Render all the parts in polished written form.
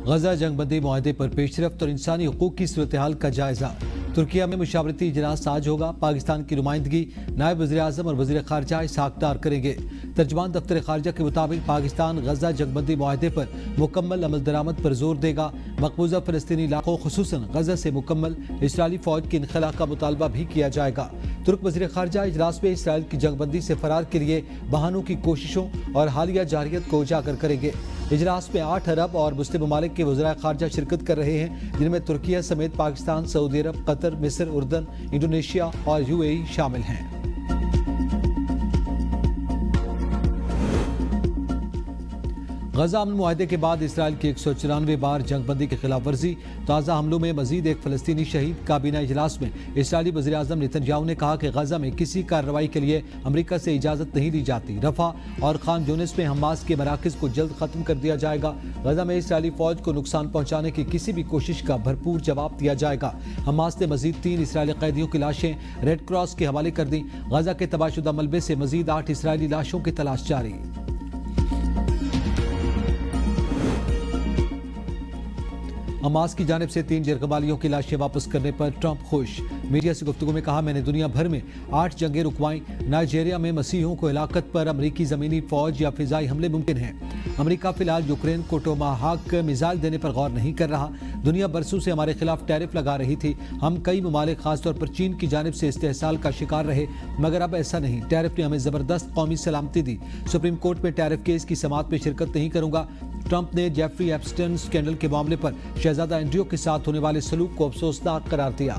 غزہ جنگ بندی معاہدے پر پیش رفت اور انسانی حقوق کی صورتحال کا جائزہ۔ ترکیہ میں مشاورتی اجلاس آج ہوگا۔ پاکستان کی نمائندگی نائب وزیر اعظم اور وزیر خارجہ اسحاق ڈار کریں گے۔ ترجمان دفتر خارجہ کے مطابق پاکستان غزہ جنگ بندی معاہدے پر مکمل عمل درآمد پر زور دے گا۔ مقبوضہ فلسطینی علاقوں خصوصاً غزہ سے مکمل اسرائیلی فوج کے انخلاء کا مطالبہ بھی کیا جائے گا۔ ترک وزیر خارجہ اجلاس میں اسرائیل کی جنگ بندی سے فرار کے لیے بہانوں کی کوششوں اور حالیہ جارحیت کو اجاگر کریں گے۔ اجلاس میں 8 عرب اور مسلم ممالک کے وزراء خارجہ شرکت کر رہے ہیں، جن میں ترکیہ سمیت پاکستان، سعودی عرب، قطر، مصر، اردن، انڈونیشیا اور UAE شامل ہیں۔ غزہ امن معاہدے کے بعد اسرائیل کی 194 بار جنگ بندی کی خلاف ورزی، تازہ حملوں میں مزید ایک فلسطینی شہید۔ کابینہ اجلاس میں اسرائیلی وزیر اعظم نیتن یاہو نے کہا کہ غزہ میں کسی کارروائی کے لیے امریکہ سے اجازت نہیں دی جاتی۔ رفح اور خان یونس میں حماس کے مراکز کو جلد ختم کر دیا جائے گا۔ غزہ میں اسرائیلی فوج کو نقصان پہنچانے کی کسی بھی کوشش کا بھرپور جواب دیا جائے گا۔ حماس نے مزید 3 اسرائیلی قیدیوں کی لاشیں ریڈ کراس کے حوالے کر دیں۔ غزہ کے تباہ شدہ ملبے سے مزید 8 اسرائیلی لاشوں کی تلاش جاری۔ حماس کی جانب سے 3 جرگبالیوں کی لاشیں واپس کرنے پر ٹرمپ خوش۔ میڈیا سے گفتگو میں کہا، میں نے دنیا بھر میں 8 جنگیں رکوائیں۔ نائجیریا میں مسیحیوں کو ہلاکت پر امریکی زمینی فوج یا فضائی حملے ممکن ہیں۔ امریکہ فی الحال یوکرین کو ٹوماہاک میزائل دینے پر غور نہیں کر رہا۔ دنیا برسوں سے ہمارے خلاف ٹیرف لگا رہی تھی۔ ہم کئی ممالک خاص طور پر چین کی جانب سے استحصال کا شکار رہے، مگر اب ایسا نہیں۔ ٹیرف نے ہمیں زبردست قومی سلامتی دی۔ سپریم کورٹ میں ٹیرف کیس کی سماعت میں شرکت نہیں کروں گا۔ ٹرمپ نے جیفری ایپسٹین اسکینڈل کے معاملے پر شہزادہ اینڈریو کے ساتھ ہونے والے سلوک کو افسوسناک قرار دیا۔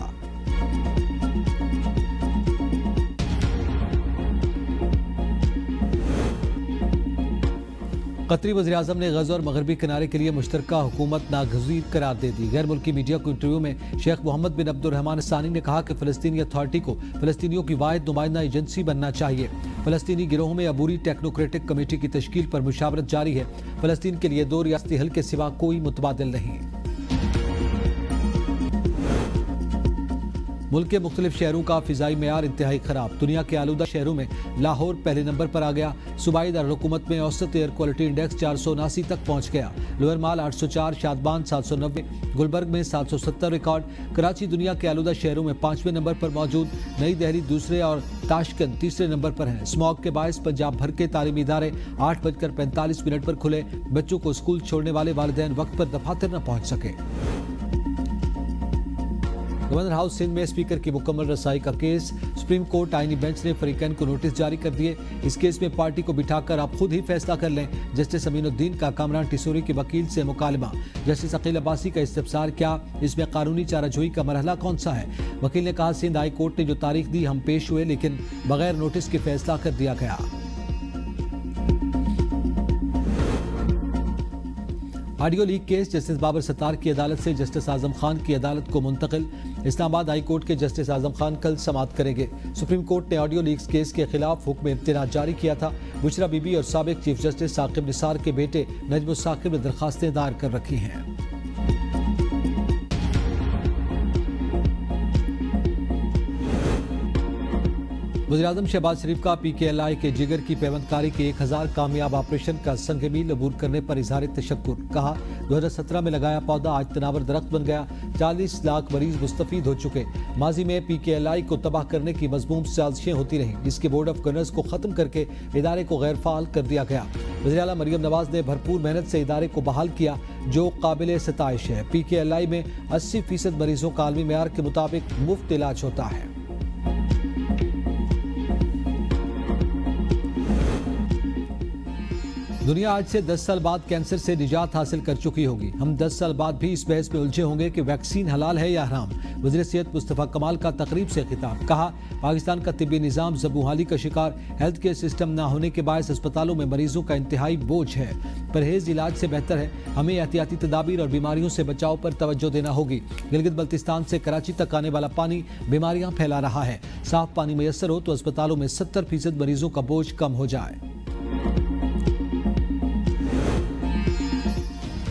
قطری وزیر اعظم نے غزہ اور مغربی کنارے کے لیے مشترکہ حکومت ناگزیر قرار دے دی۔ غیر ملکی میڈیا کو انٹرویو میں شیخ محمد بن عبد الرحمن الثانی نے کہا کہ فلسطینی اتھارٹی کو فلسطینیوں کی واحد نمائندہ ایجنسی بننا چاہیے۔ فلسطینی گروہوں میں عبوری ٹیکنوکریٹک کمیٹی کی تشکیل پر مشاورت جاری ہے۔ فلسطین کے لیے 2 ریاستی حل کے سوا کوئی متبادل نہیں۔ ملک کے مختلف شہروں کا فضائی معیار انتہائی خراب۔ دنیا کے آلودہ شہروں میں لاہور پہلے نمبر پر آ گیا۔ صوبائی دارالحکومت میں اوسط ایئر کوالٹی انڈیکس 479 تک پہنچ گیا۔ لوئر مال 804، شادبان 790، گلبرگ میں 770 ریکارڈ۔ کراچی دنیا کے آلودہ شہروں میں 5ویں نمبر پر موجود، نئی دہلی دوسرے اور تاشکند تیسرے نمبر پر ہیں۔ اسموگ کے باعث پنجاب بھر کے تعلیمی ادارے 8:45 پر کھلے۔ بچوں کو اسکول چھوڑنے والے والدین وقت پر دفاتر نہ پہنچ سکے۔ گورنر ہاؤس سندھ میں اسپیکر کی مکمل رسائی کا کیس۔ سپریم کورٹ آئینی بینچ نے فریقین کو نوٹس جاری کر دیے۔ اس کیس میں پارٹی کو بٹھا کر آپ خود ہی فیصلہ کر لیں۔ جسٹس امین الدین کا کامران ٹیسوری کے وکیل سے مکالمہ۔ جسٹس عقیل عباسی کا استفسار، کیا اس میں قانونی چارہ جوئی کا مرحلہ کون سا ہے؟ وکیل نے کہا، سندھ ہائی کورٹ نے جو تاریخ دی ہم پیش ہوئے، لیکن بغیر نوٹس کے فیصلہ کر دیا گیا۔ Audio leak case justice Babar Sattar کی عدالت سے جسٹس اعظم خان کی عدالت کو منتقل۔ اسلام آباد ہائی کورٹ کے جسٹس اعظم خان کل سماعت کریں گے۔ سپریم کورٹ نے آڈیو لیکس کیس کے خلاف حکم امتناع جاری کیا تھا۔ بشرا بی بی اور سابق چیف جسٹس ثاقب نثار کے بیٹے نجم الثاقب نے درخواستیں دائر کر رکھی ہیں۔ وزیراعظم شہباز شریف کا PKLI کے جگر کی پیوند کاری کے 1000 کامیاب آپریشن کا سنگ میل عبور کرنے پر اظہار تشکر۔ کہا، 2017 میں لگایا پودا آج تناور درخت بن گیا۔ 40 لاکھ مریض مستفید ہو چکے۔ ماضی میں PKLI کو تباہ کرنے کی مذموم سازشیں ہوتی رہیں، جس کے بورڈ آف گورنرز کو ختم کر کے ادارے کو غیر فعال کر دیا گیا۔ وزیراعلیٰ مریم نواز نے بھرپور محنت سے ادارے کو بحال کیا، جو قابل ستائش ہے۔ PKLI میں 80% مریضوں کا عالمی معیار کے مطابق مفت علاج ہوتا ہے۔ دنیا آج سے 10 سال بعد کینسر سے نجات حاصل کر چکی ہوگی۔ ہم 10 سال بعد بھی اس بحث میں الجھے ہوں گے کہ ویکسین حلال ہے یا حرام۔ وزیر صحت مصطفیٰ کمال کا تقریب سے خطاب۔ کہا، پاکستان کا طبی نظام زبونحالی کا شکار، ہیلتھ کیئر سسٹم نہ ہونے کے باعث اسپتالوں میں مریضوں کا انتہائی بوجھ ہے۔ پرہیز علاج سے بہتر ہے۔ ہمیں احتیاطی تدابیر اور بیماریوں سے بچاؤ پر توجہ دینا ہوگی۔ گلگت بلتستان سے کراچی تک آنے والا پانی بیماریاں پھیلا رہا ہے۔ صاف پانی میسر ہو تو اسپتالوں میں 70% مریضوں کا بوجھ کم ہو جائے۔